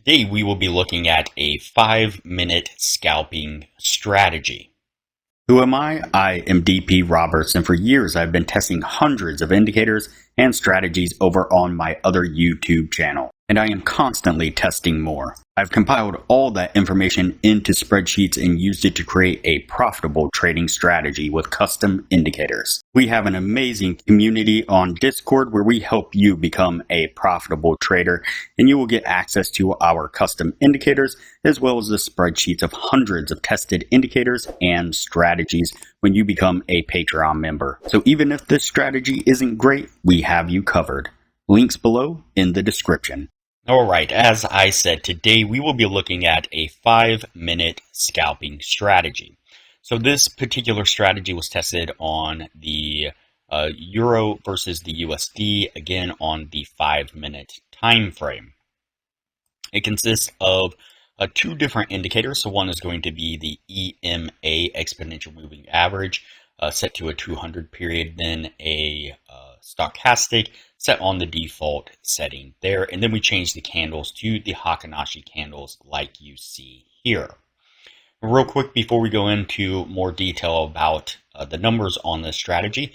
Today we will be looking at a 5-minute scalping strategy. Who am I? I am DP Roberts, and for years I've been testing hundreds of indicators and strategies over on my other YouTube channel, and I am constantly testing more. I've compiled all that information into spreadsheets and used it to create a profitable trading strategy with custom indicators. We have an amazing community on Discord where we help you become a profitable trader, and you will get access to our custom indicators as well as the spreadsheets of hundreds of tested indicators and strategies when you become a Patreon member. So even if this strategy isn't great, we have you covered. Links below in the description. Alright, as I said, today we will be looking at a 5-minute scalping strategy. So this particular strategy was tested on the Euro versus the USD, again on the 5-minute time frame. It consists of two different indicators. So one is going to be the EMA, exponential moving average, set to a 200 period, then a stochastic set on the default setting there, and then we change the candles to the Heikin candles like you see here. Real quick before we go into more detail about the numbers on this strategy,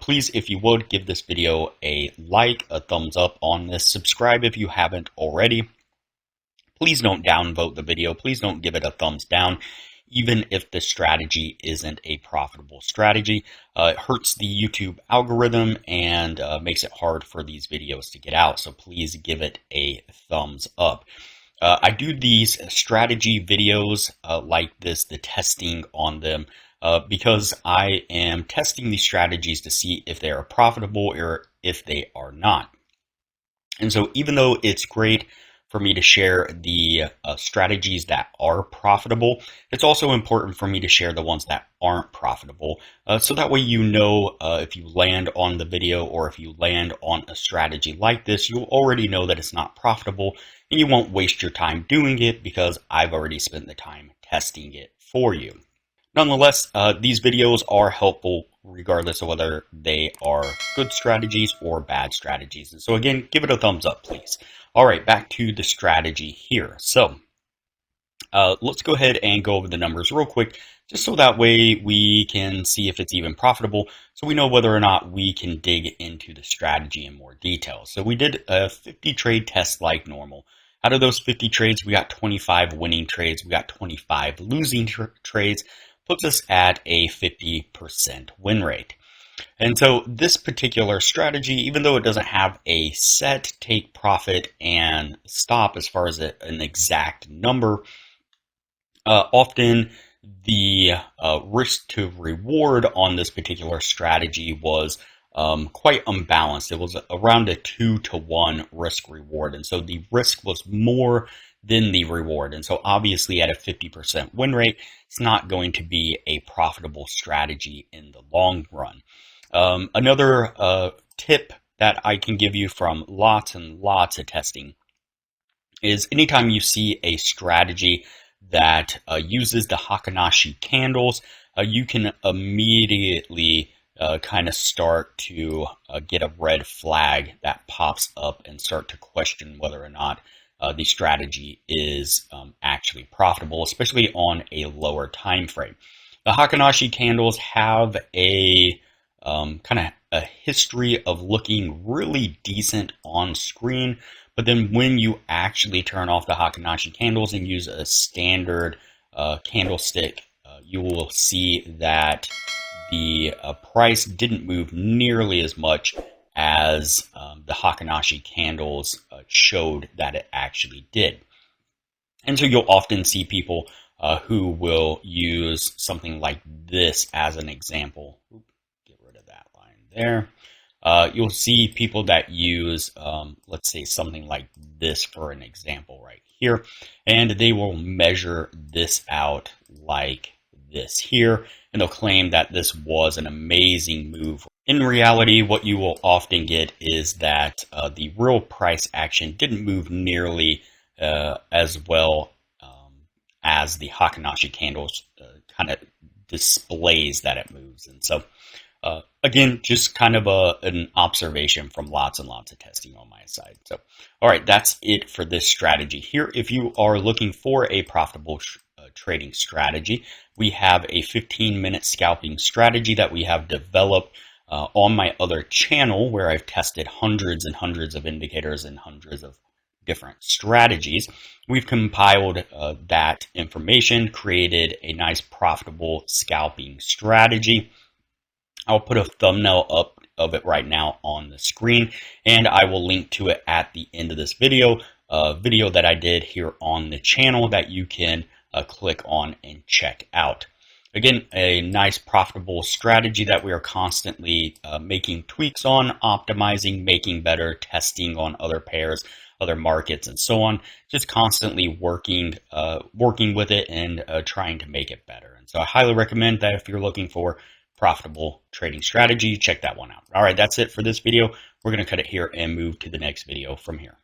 please, if you would, give this video a like, a thumbs up on this, subscribe if you haven't already. Please don't downvote the video, please don't give it a thumbs down. Even if the strategy isn't a profitable strategy, it hurts the YouTube algorithm and makes it hard for these videos to get out. So please give it a thumbs up. I do these strategy videos like this, the testing on them, because I am testing these strategies to see if they are profitable or if they are not. And so even though it's great for me to share the strategies that are profitable, it's also important for me to share the ones that aren't profitable. So that way you know if you land on the video or if you land on a strategy like this, you'll already know that it's not profitable and you won't waste your time doing it because I've already spent the time testing it for you. Nonetheless, these videos are helpful regardless of whether they are good strategies or bad strategies. And so again, give it a thumbs up, please. All right, back to the strategy here. So let's go ahead and go over the numbers real quick, just so that way we can see if it's even profitable, so we know whether or not we can dig into the strategy in more detail. So we did a 50 trade test like normal. Out of those 50 trades, we got 25 winning trades, we got 25 losing trades, puts us at a 50% win rate. And so this particular strategy, even though it doesn't have a set take profit and stop as far as an exact number, often the risk to reward on this particular strategy was quite unbalanced. It was around a 2-to-1 risk reward. And so the risk was more than the reward. And so obviously at a 50% win rate, it's not going to be a profitable strategy in the long run. Another tip that I can give you from lots and lots of testing is anytime you see a strategy that uses the Heikin candles, you can immediately kind of start to get a red flag that pops up and start to question whether or not the strategy is actually profitable, especially on a lower time frame. The Heikin candles have a kind of a history of looking really decent on screen, but then when you actually turn off the Heikin candles and use a standard candlestick, you will see that the price didn't move nearly as much as the Heikin candles showed that it actually did. And so you'll often see people who will use something like this as an example. Get rid of that line there. You'll see people that use, let's say, something like this for an example right here, and they will measure this out like this here, and they'll claim that this was an amazing move. In reality, what you will often get is that the real price action didn't move nearly as well as the Heikin candles kind of displays that it moves. And so Again, just kind of an observation from lots and lots of testing on my side. So, all right, that's it for this strategy here. If you are looking for a profitable trading strategy, we have a 15-minute scalping strategy that we have developed on my other channel, where I've tested hundreds and hundreds of indicators and hundreds of different strategies. We've compiled that information, created a nice profitable scalping strategy. I'll put a thumbnail up of it right now on the screen, and I will link to it at the end of this video, a video that I did here on the channel that you can click on and check out. Again, a nice profitable strategy that we are constantly making tweaks on, optimizing, making better, testing on other pairs, other markets, and so on. Just constantly working with it and trying to make it better. And so I highly recommend that if you're looking for profitable trading strategy, check that one out. All right, that's it for this video. We're going to cut it here and move to the next video from here.